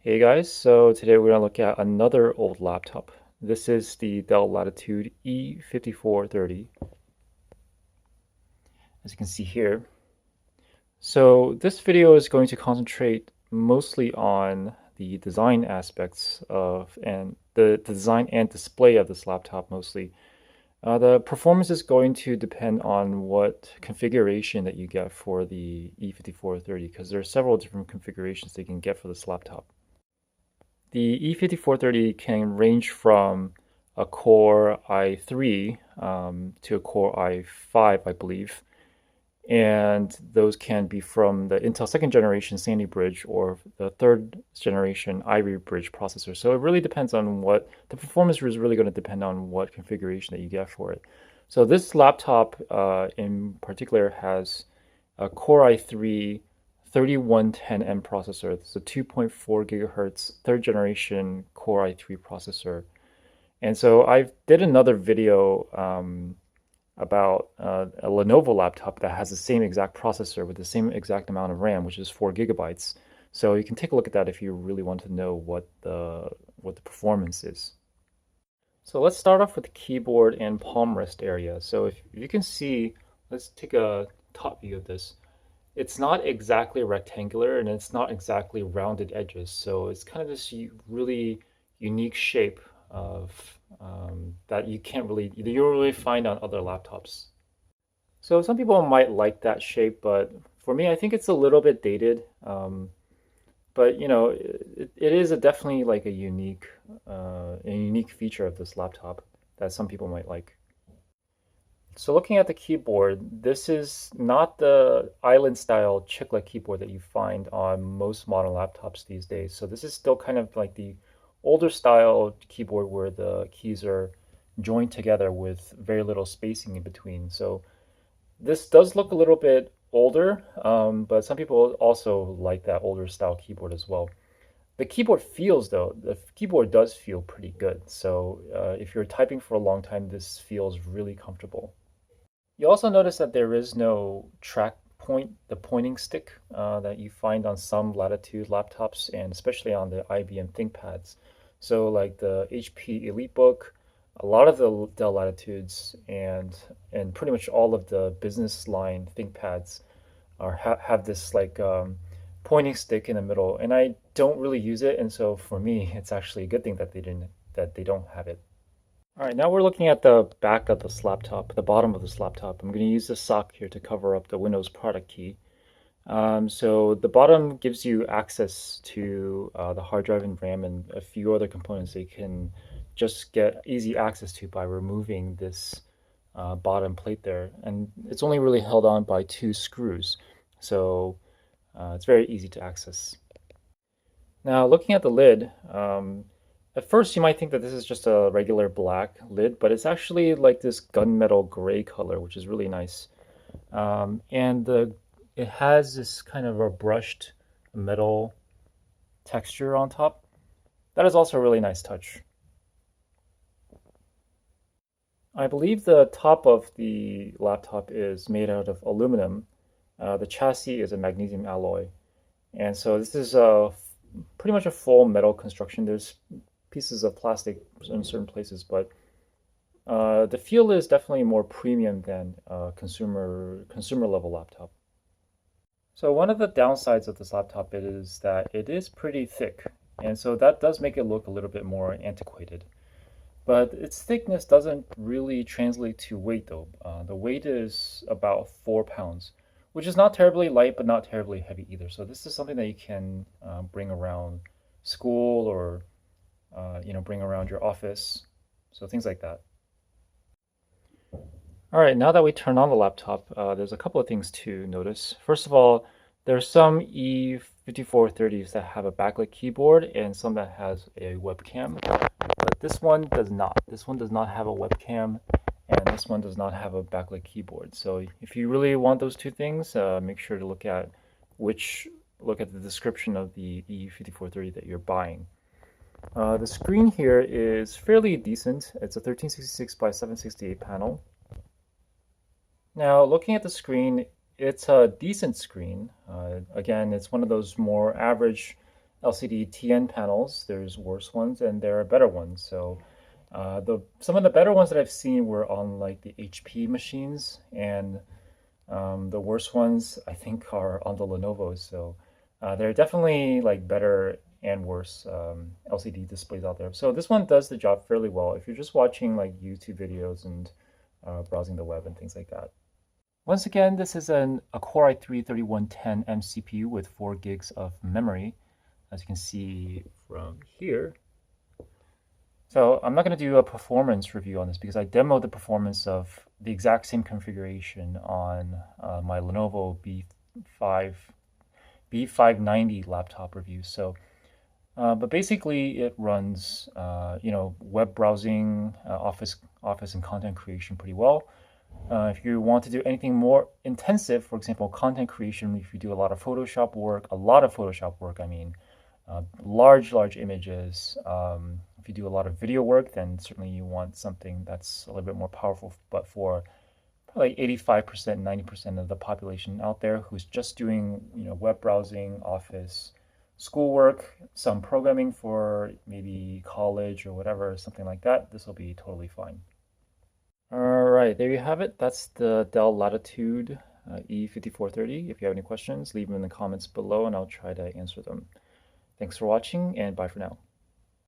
Hey guys, so today we're going to look at another old laptop. This is the Dell Latitude E5430, as you can see here. So this video is going to concentrate mostly on the design aspects of and the design and display of this laptop mostly. The performance is going to depend on what configuration that you get for the E5430 because there are several different configurations that you can get for this laptop. The E5430 can range from a Core i3 to a Core i5, I believe. And those can be from the Intel second generation Sandy Bridge or the third generation Ivy Bridge processor. So it really depends on what the performance is really going to depend on what configuration that you get for it. So this laptop in particular has a Core i3-3110M processor. It's a 2.4 gigahertz third generation Core i3 processor. And so I did another video about a Lenovo laptop that has the same exact processor with the same exact amount of RAM, which is 4 gigabytes. So you can take a look at that if you really want to know what the performance is. So let's start off with the keyboard and palm rest area. So if you can see, let's take a top view of this. It's not exactly rectangular and it's not exactly rounded edges. So it's kind of this really unique shape of that you don't really find on other laptops. So some people might like that shape, but for me, I think it's a little bit dated. But you know, it is definitely like a unique feature of this laptop that some people might like. So looking at the keyboard, this is not the island style chiclet keyboard that you find on most modern laptops these days. So this is still kind of like the older style keyboard where the keys are joined together with very little spacing in between. So this does look a little bit older, but some people also like that older style keyboard as well. The keyboard does feel pretty good. So if you're typing for a long time, this feels really comfortable. You also notice that there is no track point, the pointing stick that you find on some Latitude laptops and especially on the IBM ThinkPads. So like the HP EliteBook, a lot of the Dell Latitudes and pretty much all of the business line ThinkPads have this like pointing stick in the middle, and I don't really use it, and so for me, it's actually a good thing that they don't have it. All right, now we're looking at the back of this laptop, the bottom of this laptop. I'm going to use the sock here to cover up the Windows product key. So the bottom gives you access to the hard drive and RAM and a few other components that you can just get easy access to by removing this bottom plate there. And it's only really held on by two screws, so it's very easy to access. Now looking at the lid, at first, you might think that this is just a regular black lid, but it's actually like this gunmetal gray color, which is really nice. And it has this kind of a brushed metal texture on top. That is also a really nice touch. I believe the top of the laptop is made out of aluminum. The chassis is a magnesium alloy. And so this is pretty much a full metal construction. There's pieces of plastic in certain places, but the feel is definitely more premium than a consumer level laptop. So one of the downsides of this laptop is that it is pretty thick, and so that does make it look a little bit more antiquated. But its thickness doesn't really translate to weight though. The weight is about 4 pounds, which is not terribly light, but not terribly heavy either. So this is something that you can bring around school or bring around your office. So things like that. All right, now that we turn on the laptop, there's a couple of things to notice. First of all, there's some E5430s that have a backlit keyboard and some that has a webcam, but this one does not. This one does not have a webcam, and this one does not have a backlit keyboard. So if you really want those two things, make sure to look at the description of the E5430 that you're buying. The screen here is fairly decent. It's a 1366 by 768 panel. Now, looking at the screen, it's a decent screen. Again, it's one of those more average LCD TN panels. There's worse ones and there are better ones. So the some of the better ones that I've seen were on like the HP machines, and the worst ones I think are on the Lenovo's. So there are definitely like better and worse LCD displays out there. So this one does the job fairly well if you're just watching like YouTube videos and browsing the web and things like that. Once again, this is a Core i3-3110M CPU with 4 gigs of memory, as you can see from here. So I'm not going to do a performance review on this because I demoed the performance of the exact same configuration on my Lenovo B590 laptop review. So, but basically it runs, web browsing, office and content creation pretty well. If you want to do anything more intensive, for example, content creation, if you do a lot of Photoshop work, I mean, large images. If you do a lot of video work, then certainly you want something that's a little bit more powerful. But for probably 85%, 90% of the population out there who's just doing, web browsing, office, schoolwork, some programming for maybe college or whatever, something like that, this will be totally fine. All right, there you have it. That's the Dell Latitude E5430. If you have any questions, leave them in the comments below and I'll try to answer them. Thanks for watching and bye for now.